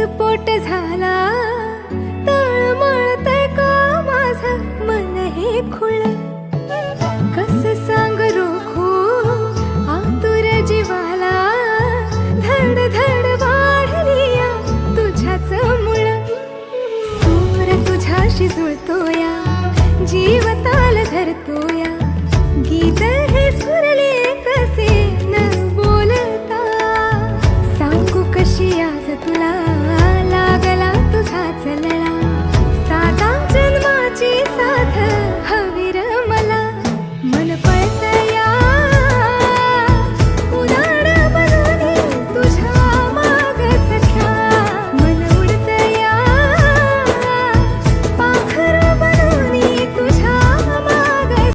विस्फोट झाला तळमळतंय का माझं मन हे खुळ कसं सांग रोखू आतुर जीवाला धड धड वाढलीया तुझ्याच मुळ सूर तुझ्याशी जुळतोया जीव ताल धरतोया